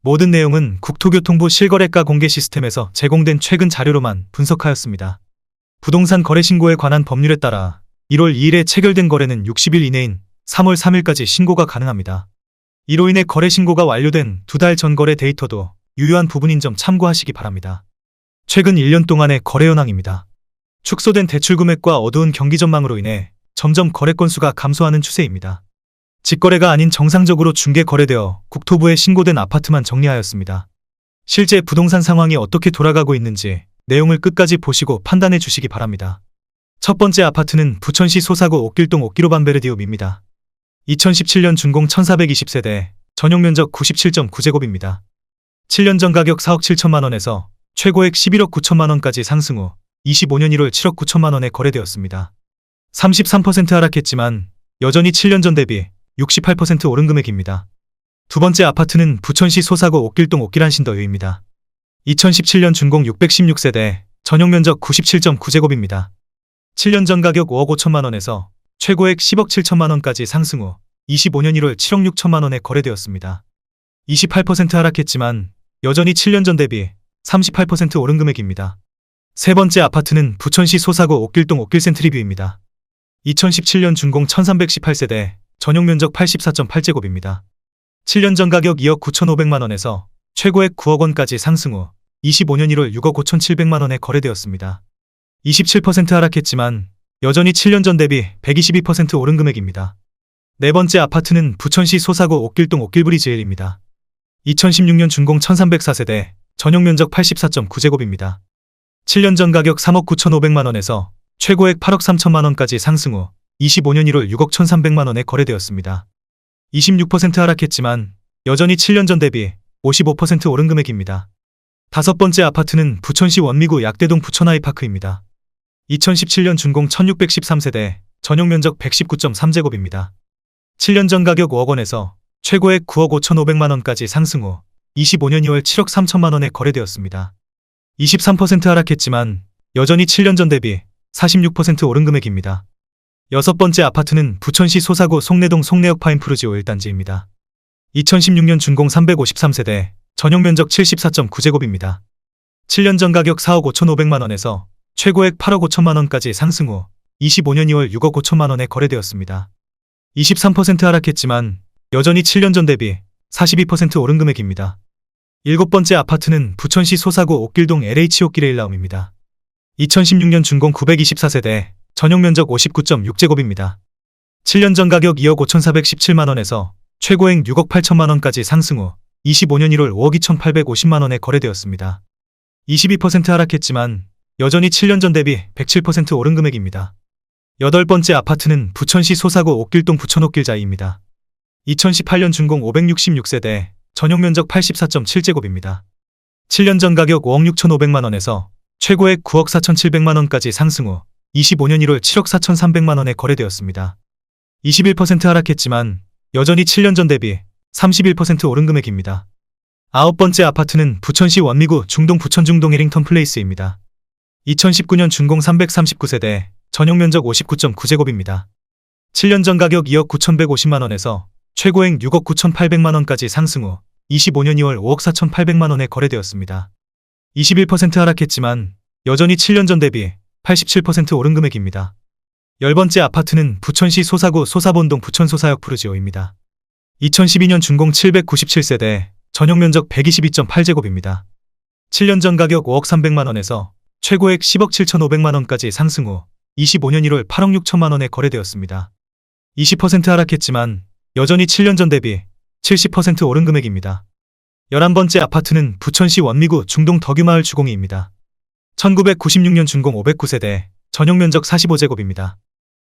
모든 내용은 국토교통부 실거래가 공개 시스템에서 제공된 최근 자료로만 분석하였습니다. 부동산 거래 신고에 관한 법률에 따라 1월 2일에 체결된 거래는 60일 이내인 3월 3일까지 신고가 가능합니다. 이로 인해 거래 신고가 완료된 2달 전 거래 데이터도 유효한 부분인 점 참고하시기 바랍니다. 최근 1년 동안의 거래 현황입니다. 축소된 대출 금액과 어두운 경기 전망으로 인해 점점 거래 건수가 감소하는 추세입니다. 직거래가 아닌 정상적으로 중개 거래되어 국토부에 신고된 아파트만 정리하였습니다. 실제 부동산 상황이 어떻게 돌아가고 있는지 내용을 끝까지 보시고 판단해 주시기 바랍니다. 첫 번째 아파트는 부천시 소사구 옥길동 옥기로반베르디움입니다. 2017년 준공 1420세대, 전용 면적 97.9제곱입니다. 7년 전 가격 4억 7천만 원에서 최고액 11억 9천만 원까지 상승 후 25년 1월 7억 9천만 원에 거래되었습니다. 33% 하락했지만 여전히 7년 전 대비 68% 오른 금액입니다. 두 번째 아파트는 부천시 소사구 옥길동 옥길한신더유입니다. 2017년 준공 616세대, 전용 면적 97.9제곱입니다. 7년 전 가격 5억 5천만 원에서 최고액 10억 7천만 원까지 상승 후 25년 1월 7억 6천만 원에 거래되었습니다. 28% 하락했지만 여전히 7년 전 대비 38% 오른 금액입니다. 세 번째 아파트는 부천시 소사구 옥길동 옥길센트리뷰입니다. 2017년 준공 1318세대, 전용 면적 84.8제곱입니다. 7년 전 가격 2억 9,500만 원에서 최고액 9억 원까지 상승 후 25년 1월 6억 5,700만 원에 거래되었습니다. 27% 하락했지만 여전히 7년 전 대비 122% 오른 금액입니다. 네 번째 아파트는 부천시 소사구 옥길동 옥길브리즈힐입니다. 2016년 준공 1304세대, 전용 면적 84.9제곱입니다. 7년 전 가격 3억 9,500만 원에서 최고액 8억 3천만 원까지 상승 후 25년 1월 6억 1,300만 원에 거래되었습니다. 26% 하락했지만 여전히 7년 전 대비 55% 오른 금액입니다. 다섯 번째 아파트는 부천시 원미구 약대동 부천아이파크입니다. 2017년 준공 1613세대, 전용 면적 119.3제곱입니다. 7년 전 가격 5억 원에서 최고액 9억 5,500만 원까지 상승 후 25년 2월 7억 3천만 원에 거래되었습니다. 23% 하락했지만 여전히 7년 전 대비 46% 오른 금액입니다. 여섯 번째 아파트는 부천시 소사구 송내동 송내역 파인프루지 5일단지입니다. 2016년 준공 353세대, 전용 면적 74.9제곱입니다. 7년 전 가격 4억 5,500만 원에서 최고액 8억 5천만 원까지 상승 후 25년 2월 6억 5천만 원에 거래되었습니다. 23% 하락했지만 여전히 7년 전 대비 42% 오른 금액입니다. 일곱 번째 아파트는 부천시 소사구 옥길동 LH 옥기레일라움입니다. 2016년 준공 924세대, 전용 면적 59.6제곱입니다. 7년 전 가격 2억 5,417만 원에서 최고액 6억 8천만 원까지 상승 후 25년 1월 5억 2,850만 원에 거래되었습니다. 22% 하락했지만 여전히 7년 전 대비 107% 오른 금액입니다. 여덟 번째 아파트는 부천시 소사구 옥길동 부천옥길자이입니다. 2018년 준공 566세대, 전용 면적 84.7제곱입니다. 7년 전 가격 5억 6,500만 원에서 최고액 9억 4,700만 원까지 상승 후 25년 1월 7억 4,300만 원에 거래되었습니다. 21% 하락했지만 여전히 7년 전 대비 31% 오른 금액입니다. 아홉 번째 아파트는 부천시 원미구 중동 부천중동 해링턴 플레이스입니다. 2019년 준공 339세대, 전용 면적 59.9제곱입니다. 7년 전 가격 2억 9,150만 원에서 최고액 6억 9,800만 원까지 상승 후 25년 2월 5억 4,800만 원에 거래되었습니다. 21% 하락했지만 여전히 7년 전 대비 87% 오른 금액입니다. 열 번째 아파트는 부천시 소사구 소사본동 부천소사역 푸르지오입니다. 2012년 준공 797세대, 전용 면적 122.8제곱입니다. 7년 전 가격 5억 300만 원에서 최고액 10억 7,500만 원까지 상승 후 25년 1월 8억 6천만 원에 거래되었습니다. 20% 하락했지만 여전히 7년 전 대비 70% 오른 금액입니다. 11번째 아파트는 부천시 원미구 중동 덕유마을 주공이입니다. 1996년 준공 509세대, 전용 면적 45제곱입니다.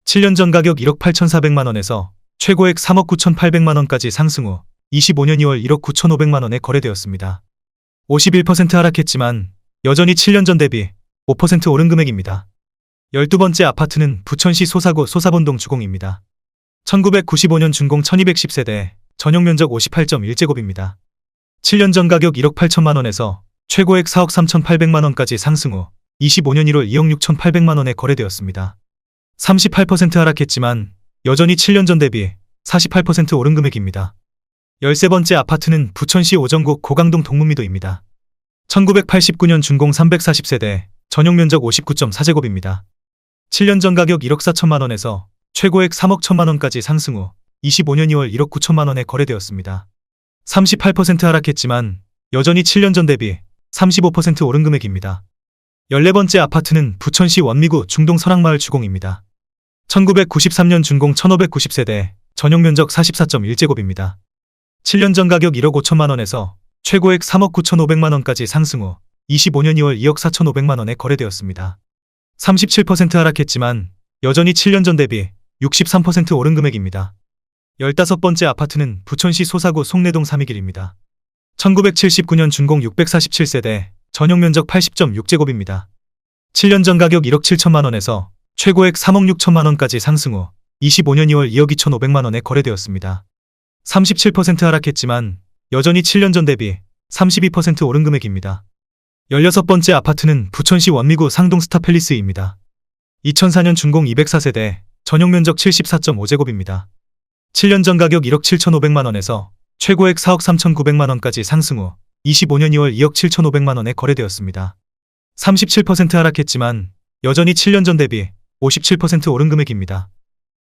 7년 전 가격 1억 8,400만 원에서 최고액 3억 9,800만 원까지 상승 후 25년 2월 1억 9,500만 원에 거래되었습니다. 51% 하락했지만 여전히 7년 전 대비 5% 오른 금액입니다. 12번째 아파트는 부천시 소사구 소사본동 주공입니다. 1995년 준공 1210세대, 전용 면적 58.1제곱입니다. 7년 전 가격 1억 8천만 원에서 최고액 4억 3,800만 원까지 상승 후 25년 1월 2억 6,800만 원에 거래되었습니다. 38% 하락했지만 여전히 7년 전 대비 48% 오른 금액입니다. 13번째 아파트는 부천시 오정구 고강동 동문미도입니다. 1989년 준공 340세대, 전용 면적 59.4제곱입니다. 7년 전 가격 1억 4천만 원에서 최고액 3억 1천만 원까지 상승 후 25년 2월 1억 9천만 원에 거래되었습니다. 38% 하락했지만 여전히 7년 전 대비 35% 오른 금액입니다. 14번째 아파트는 부천시 원미구 중동 설악마을 주공입니다. 1993년 준공 1590세대, 전용 면적 44.1제곱입니다. 7년 전 가격 1억 5천만 원에서 최고액 3억 9천5백만 원까지 상승 후 25년 2월 2억 4천5백만 원에 거래되었습니다. 37% 하락했지만 여전히 7년 전 대비 63% 오른 금액입니다. 15번째 아파트는 부천시 소사구 송내동 삼이길입니다. 1979년 준공 647세대, 전용 면적 80.6제곱입니다. 7년 전 가격 1억 7천만 원에서 최고액 3억 6천만 원까지 상승 후 25년 2월 2억 2천5백만 원에 거래되었습니다. 37% 하락했지만 여전히 7년 전 대비 32% 오른 금액입니다. 16번째 아파트는 부천시 원미구 상동 스타팰리스입니다. 2004년 준공 204세대, 전용 면적 74.5제곱입니다. 7년 전 가격 1억 7천5백만 원에서 최고액 4억 3천9백만 원까지 상승 후 25년 2월 2억 7천5백만 원에 거래되었습니다. 37% 하락했지만 여전히 7년 전 대비 57% 오른 금액입니다.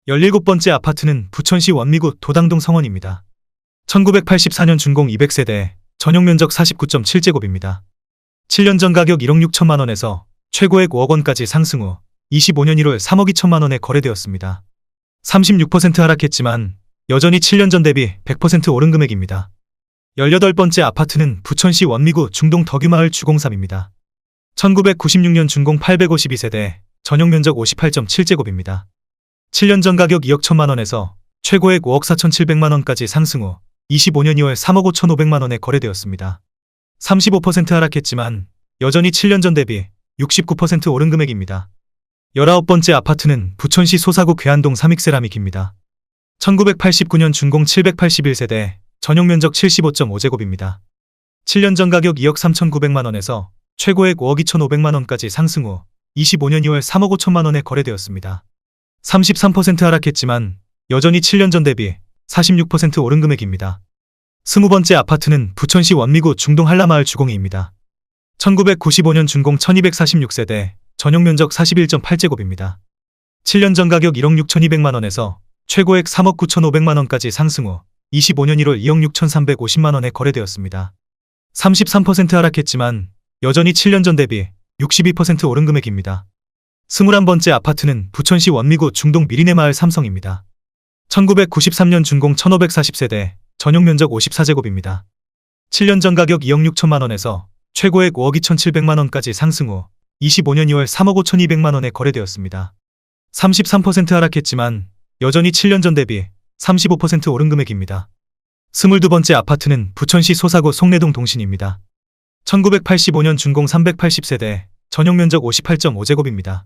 17번째 아파트는 부천시 원미구 도당동 성원입니다. 1984년 준공 200세대, 전용 면적 49.7제곱입니다. 7년 전 가격 1억 6천만 원에서 최고액 5억 원까지 상승 후 25년 1월 3억 2천만 원에 거래되었습니다. 36% 하락했지만 여전히 7년 전 대비 100% 오른 금액입니다. 18번째 아파트는 부천시 원미구 중동 덕유마을 주공삼입니다. 1996년 준공 852세대, 전용 면적 58.7제곱입니다. 7년 전 가격 2억 1천만 원에서 최고액 5억 4천7백만 원까지 상승 후 25년 2월 3억 5천5백만 원에 거래되었습니다. 35% 하락했지만 여전히 7년 전 대비 69% 오른 금액입니다. 19번째 아파트는 부천시 소사구 괴한동 삼익세라믹입니다. 1989년 준공 781세대, 전용 면적 75.5제곱입니다. 7년 전 가격 2억 3천9백만 원에서 최고액 5억 2천5백만 원까지 상승 후 25년 2월 3억 5천만 원에 거래되었습니다. 33% 하락했지만 여전히 7년 전 대비 46% 오른 금액입니다. 20번째 아파트는 부천시 원미구 중동 한라마을 주공이입니다. 1995년 준공 1246세대, 전용 면적 41.8제곱입니다. 7년 전 가격 1억 6천2백만 원에서 최고액 3억 9천5백만 원까지 상승 후 25년 1월 2억 6천3백오십만 원에 거래되었습니다. 33% 하락했지만 여전히 7년 전 대비 62% 오른 금액입니다. 21번째 아파트는 부천시 원미구 중동 미리네마을 삼성입니다. 1993년 준공 1540세대, 전용 면적 54제곱입니다. 7년 전 가격 2억 6천만 원에서 최고액 5억 2천7백만 원까지 상승 후 25년 2월 3억 5천2백만 원에 거래되었습니다. 33% 하락했지만 여전히 7년 전 대비 35% 오른 금액입니다. 22번째 아파트는 부천시 소사구 송내동 동신입니다. 1985년 준공 380세대, 전용 면적 58.5제곱입니다.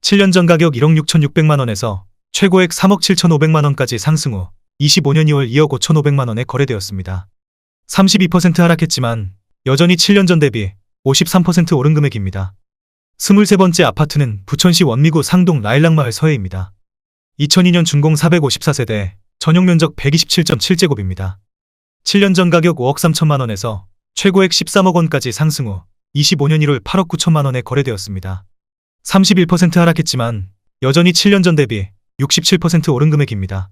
7년 전 가격 1억 6천6백만 원에서 최고액 3억 7천5백만 원까지 상승 후 25년 2월 2억 5천5백만 원에 거래되었습니다. 32% 하락했지만 여전히 7년 전 대비 53% 오른 금액입니다. 23번째 아파트는 부천시 원미구 상동 라일락마을 서해입니다. 2002년 준공 454세대, 전용 면적 127.7제곱입니다. 7년 전 가격 5억 3천만 원에서 최고액 13억 원까지 상승 후 25년 1월 8억 9천만 원에 거래되었습니다. 31% 하락했지만 여전히 7년 전 대비 67% 오른 금액입니다.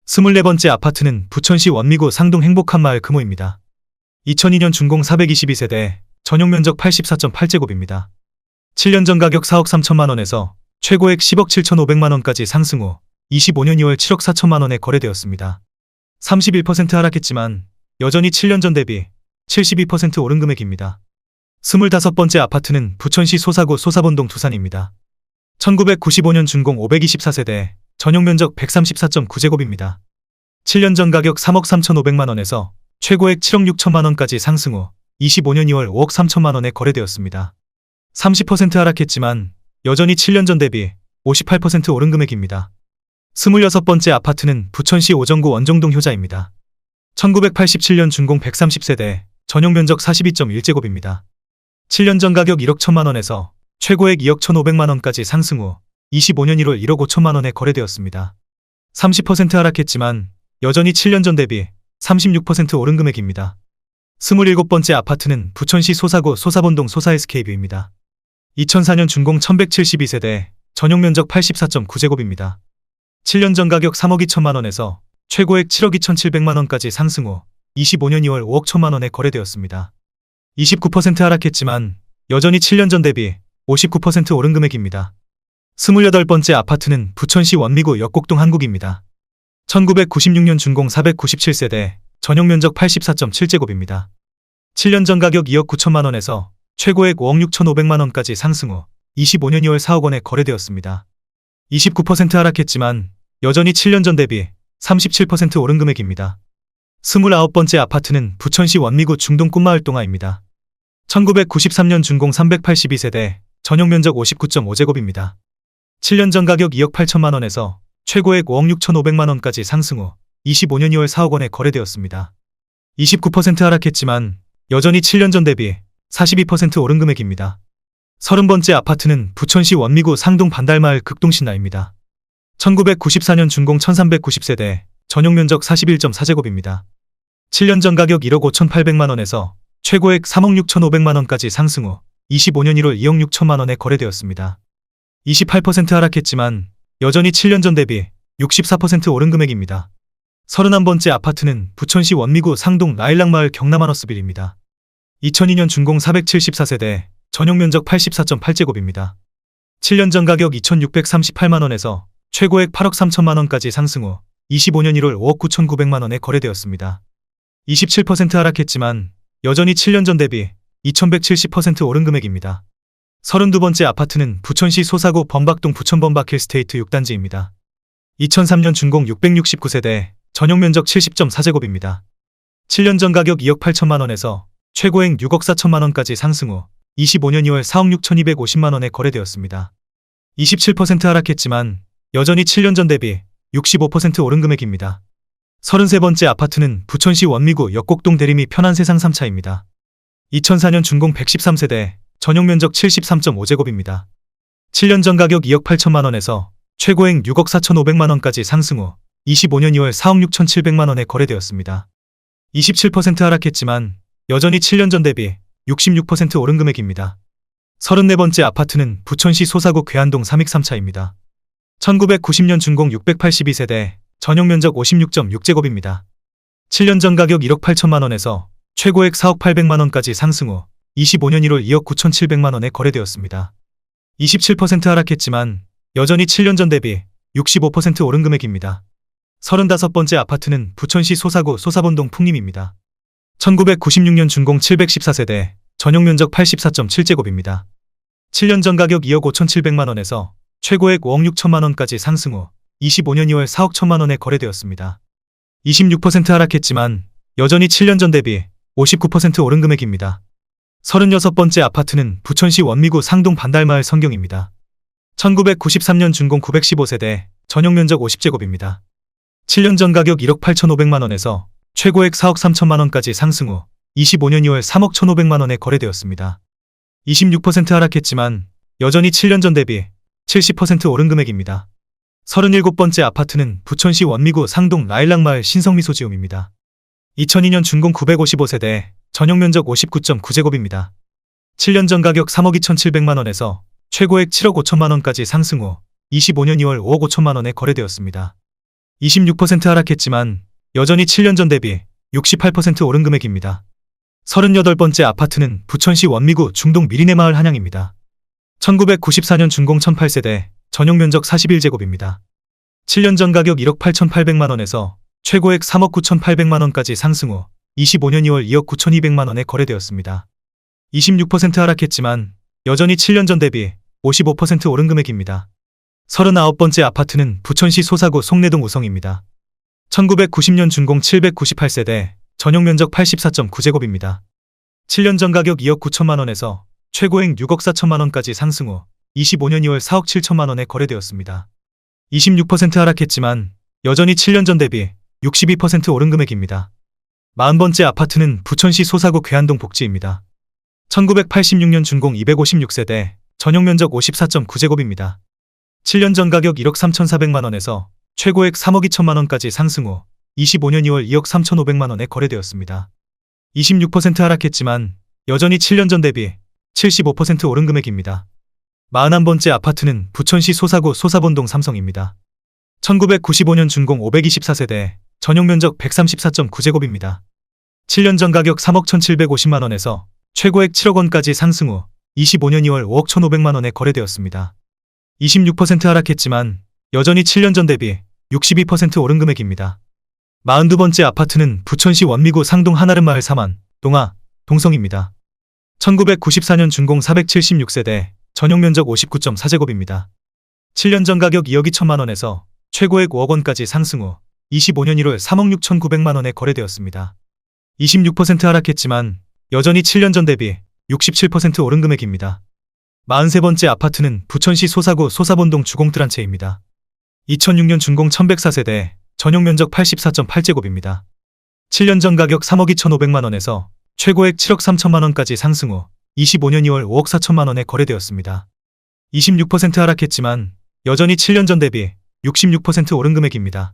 24번째 아파트는 부천시 원미구 상동 행복한마을 금호입니다. 2002년 준공 422세대, 전용 면적 84.8제곱입니다. 7년 전 가격 4억 3천만 원에서 최고액 10억 7천5백만 원까지 상승 후 25년 2월 7억 4천만 원에 거래되었습니다. 31% 하락했지만 여전히 7년 전 대비 72% 오른 금액입니다. 25번째 아파트는 부천시 소사구 소사본동 두산입니다. 1995년 준공 524세대, 전용 면적 134.9제곱입니다. 7년 전 가격 3억 3천5백만 원에서 최고액 7억 6천만 원까지 상승 후 25년 2월 5억 3천만 원에 거래되었습니다. 30% 하락했지만 여전히 7년 전 대비 58% 오른 금액입니다. 26번째 아파트는 부천시 오정구 원정동 효자입니다. 1987년 준공 130세대, 전용 면적 42.1제곱입니다. 7년 전 가격 1억 1천만 원에서 최고액 2억 1,500만 원까지 상승 후 25년 1월 1억 5천만 원에 거래되었습니다. 30% 하락했지만 여전히 7년 전 대비 36% 오른 금액입니다. 27번째 아파트는 부천시 소사구 소사본동 소사SK뷰입니다. 2004년 준공 1172세대, 전용 면적 84.9제곱입니다. 7년 전 가격 3억 2천만 원에서 최고액 7억 2,700만 원까지 상승 후 25년 2월 5억 1천만 원에 거래되었습니다. 29% 하락했지만 여전히 7년 전 대비 59% 오른 금액입니다. 28번째 아파트는 부천시 원미구 역곡동 한국입니다. 1996년 준공 497세대, 전용 면적 84.7제곱입니다. 7년 전 가격 2억 9천만 원에서 최고액 5억 6,500만 원까지 상승 후 25년 2월 4억 원에 거래되었습니다. 29% 하락했지만 여전히 7년 전 대비 37% 오른 금액입니다. 29번째 아파트는 부천시 원미구 중동 꿈마을 동아입니다. 1993년 준공 382세대, 전용 면적 59.5제곱입니다. 7년 전 가격 2억 8천만 원에서 최고액 5억 6,500만 원까지 상승 후 25년 2월 4억 원에 거래되었습니다. 29% 하락했지만 여전히 7년 전 대비 42% 오른 금액입니다. 30번째 아파트는 부천시 원미구 상동 반달마을 극동신라입니다. 1994년 준공 1390세대, 전용 면적 41.4제곱입니다. 7년 전 가격 1억 5,800만 원에서 최고액 3억 6,500만 원까지 상승 후 25년 1월 2억 6천만 원에 거래되었습니다. 28% 하락했지만 여전히 7년 전 대비 64% 오른 금액입니다. 31번째 아파트는 부천시 원미구 상동 라일락마을 경남하너스빌입니다. 2002년 준공 474세대, 전용 면적 84.8제곱입니다. 7년 전 가격 2,638만 원에서 최고액 8억 3천만 원까지 상승 후 25년 1월 5억 9,900만 원에 거래되었습니다. 27% 하락했지만 여전히 7년 전 대비 2,170% 오른 금액입니다. 32번째 아파트는 부천시 소사구 범박동 부천범박힐스테이트 6단지입니다. 2003년 준공 669세대, 전용 면적 70.4제곱입니다. 7년 전 가격 2억 8천만 원에서 최고액 6억 4천만 원까지 상승 후 25년 2월 4억 6,250만 원에 거래되었습니다. 27% 하락했지만 여전히 7년 전 대비 65% 오른 금액입니다. 33번째 아파트는 부천시 원미구 역곡동 대리미 편안세상 3차입니다. 2004년 준공 113세대, 전용 면적 73.5제곱입니다. 7년 전 가격 2억 8천만 원에서 최고액 6억 4,500만 원까지 상승 후 25년 2월 4억 6,700만 원에 거래되었습니다. 27% 하락했지만 여전히 7년 전 대비 66% 오른 금액입니다. 34번째 아파트는 부천시 소사구 괴안동 삼익 3차입니다. 1990년 준공 682세대, 전용 면적 56.6제곱입니다. 7년 전 가격 1억 8천만 원에서 최고액 4억 800만 원까지 상승 후 25년 1월 2억 9,700만 원에 거래되었습니다. 27% 하락했지만 여전히 7년 전 대비 65% 오른 금액입니다. 35번째 아파트는 부천시 소사구 소사본동 풍림입니다. 1996년 준공 714세대, 전용 면적 84.7제곱입니다. 7년 전 가격 2억 5,700만 원에서 최고액 5억 6천만 원까지 상승 후 25년 2월 4억 1천만 원에 거래되었습니다. 26% 하락했지만 여전히 7년 전 대비 59% 오른 금액입니다. 36번째 아파트는 부천시 원미구 상동 반달마을 성경입니다. 1993년 준공 915세대, 전용 면적 50제곱입니다. 7년 전 가격 1억 8,500만 원에서 최고액 4억 3천만 원까지 상승 후 25년 2월 3억 1,500만 원에 거래되었습니다. 26% 하락했지만 여전히 7년 전 대비 70% 오른 금액입니다. 37번째 아파트는 부천시 원미구 상동 라일락마을 신성미소지움입니다. 2002년 준공 955세대, 전용 면적 59.9제곱입니다. 7년 전 가격 3억 2,700만 원에서 최고액 7억 5천만 원까지 상승 후 25년 2월 5억 5천만 원에 거래되었습니다. 26% 하락했지만 여전히 7년 전 대비 68% 오른 금액입니다. 38번째 아파트는 부천시 원미구 중동 미리네마을 한양입니다. 1994년 준공 1008세대, 전용 면적 41제곱입니다. 7년 전 가격 1억 8,800만 원에서 최고액 3억 9,800만 원까지 상승 후 25년 2월 2억 9,200만 원에 거래되었습니다. 26% 하락했지만 여전히 7년 전 대비 55% 오른 금액입니다. 39번째 아파트는 부천시 소사구 송내동 우성입니다. 1990년 준공 798세대, 전용 면적 84.9제곱입니다. 7년 전 가격 2억 9천만 원에서 최고액 6억 4천만 원까지 상승 후 25년 2월 4억 7천만 원에 거래되었습니다. 26% 하락했지만 여전히 7년 전 대비 62% 오른 금액입니다. 40번째 아파트는 부천시 소사구 괴안동 복지입니다. 1986년 준공 256세대, 전용 면적 54.9제곱입니다. 7년 전 가격 1억 3,400만 원에서 최고액 3억 2천만 원까지 상승 후 25년 2월 2억 3,500만 원에 거래되었습니다. 26% 하락했지만 여전히 7년 전 대비 75% 오른 금액입니다. 41번째 아파트는 부천시 소사구 소사본동 삼성입니다. 1995년 준공 524세대, 전용 면적 134.9제곱입니다. 7년 전 가격 3억 1,750만 원에서 최고액 7억 원까지 상승 후 25년 2월 5억 1,500만 원에 거래되었습니다. 26% 하락했지만 여전히 7년 전 대비 62% 오른 금액입니다. 42번째 아파트는 부천시 원미구 상동 한아름마을 사만, 동아, 동성입니다. 1994년 준공 476세대, 전용 면적 59.4제곱입니다. 7년 전 가격 2억 2천만 원에서 최고액 5억 원까지 상승 후 25년 1월 3억 6,900만 원에 거래되었습니다. 26% 하락했지만 여전히 7년 전 대비 67% 오른 금액입니다. 43번째 아파트는 부천시 소사구 소사본동 주공틀 한 채입니다. 2006년 준공 1104세대, 전용 면적 84.8제곱입니다. 7년 전 가격 3억 2,500만 원에서 최고액 7억 3천만 원까지 상승 후 25년 2월 5억 4천만 원에 거래되었습니다. 26% 하락했지만 여전히 7년 전 대비 66% 오른 금액입니다.